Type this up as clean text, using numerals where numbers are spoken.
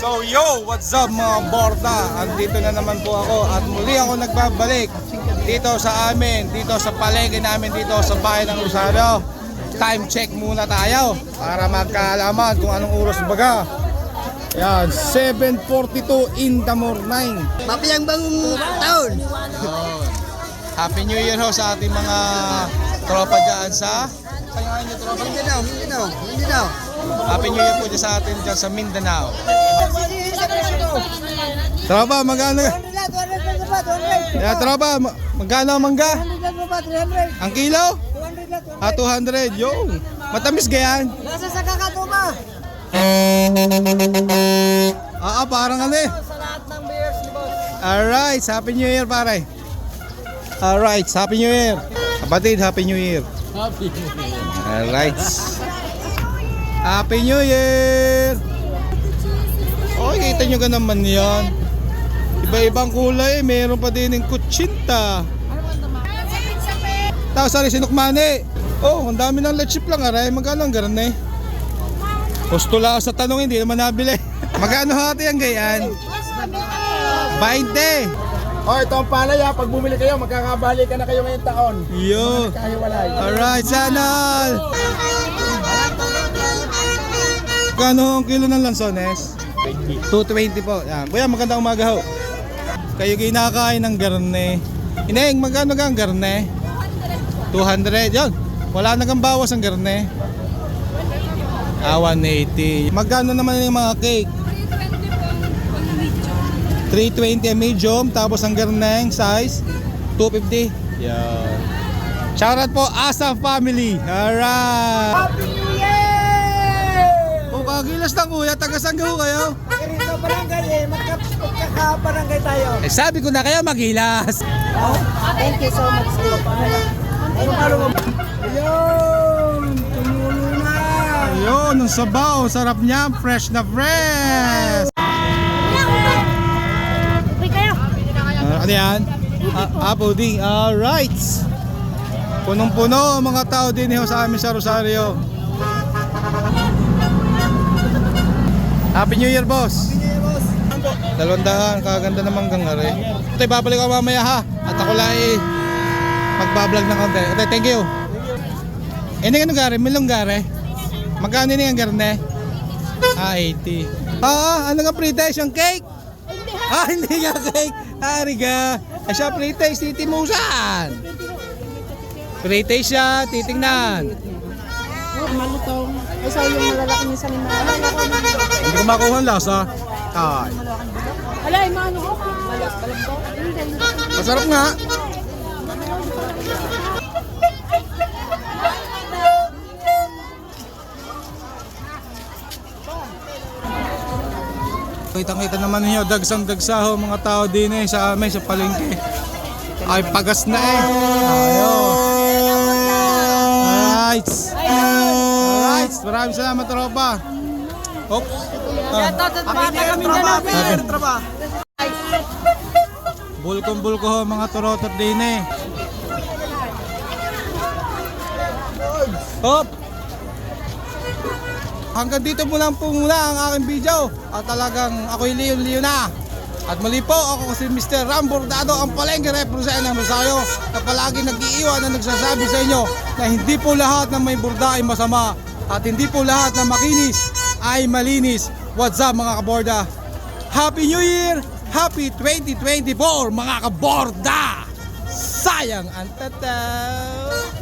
So yo, what's up mga borda? Andito na naman po ako at muli ako nagbabalik dito sa amin, dito sa palengke namin, dito sa bahay ng Rosario. Time check muna tayo para magkaalaman kung anong oras baga. Yan, 7:42 in the morning. Mapiyang bagong taon. Happy New Year ho sa ating mga tropa dyan sa... Mindanao. Happy New Year po dyan sa atin dyan sa Mindanao. Tropa, magkano? Yeah, tropa, magkano ang mangga? Ang kilo? 200. Yo, matamis gayan. Nasa sa kakatuma. Parang ano eh. Sa lahat ng beers ni boss. Alright, Happy New Year pare. Alright, Happy New Year. Kapatid, Happy New Year. Alright. Happy New Year. Oh, kita nyo ka naman yan. Iba-ibang kulay, meron pa din yung kutsinta. Tapos ari sinukmani. Oh, ang dami ng lechip lang aray. Magkano ang garne? Gusto lang sa tanong, hindi naman nabili. Magkano hati ang gayan? 20. Oh, ito ang palaya. Pag bumili kayo, magkakabali ka na kayo ngayong taon. Yo. Kahiwalay. Alright, sanal. Magkano ang kilo ng lansones? 220 po. Yan. Kuya, magandang umaga ho. Kayo kinakain ng garne. Ineng, magkano ka ang garne? 200. Yan. Wala na kang bawas ang garne. 180. Magkano naman yung mga cake? 320 ang medium. Tapos ang garneng size 250. Yan. Shoutout po Asa Family. Alright. Happy New Year! O kagilas lang kuya. Taga-saan ho kayo? Ganito barangay eh. Magkakabarangay tayo. Eh sabi ko na kayo maghilas. Thank you so much. Ayun! Tumulo na! Ayun, ang sabaw. Sarap niya. Fresh na fresh. Ano yan? Pudding. Alright. Punong-puno ang mga tao din sa amin sa Rosario. Happy New Year, boss. 200, kaganda naman gang are. Ito, babalik ako mamaya ha. At ako lang magbablog ng konti. Okay, thank you. Ini nga gare, milong gare. Magkano ni ang garne? 80. Ano nga pre-taste yung cake? Hindi nga cake. Ariga. Siya pre-taste titimusan. Pre-taste siya, titingnan. Malutong. Isa yung malalaki niya sa lima. Hindi ko makuha ang lasa. Ay. Alay, maano ko? Balag ko? Masarap nga. Kitang-kita naman niyo, dagsang-dagsaho mga tao din sa amin sa palengke. Ay, pagas na eh. Ayun. Alright. Alright. Maraming salamat, tropa. Oops. Bulkong-bulko ho mga turotot din eh. Hop. Hanggang dito muna ang aking video. At talagang ako'y Leon na. At muli po, ako si Mr. Ram Bordado, ang palengke representative ng Rosario, na palagi nag-iiwan na nagsasabi sa inyo na hindi po lahat ng may burda ay masama at hindi po lahat ng makinis ay malinis. What's up mga kaborda? Happy New Year! Happy 2024 mga kaborda! Sayang ang tataw!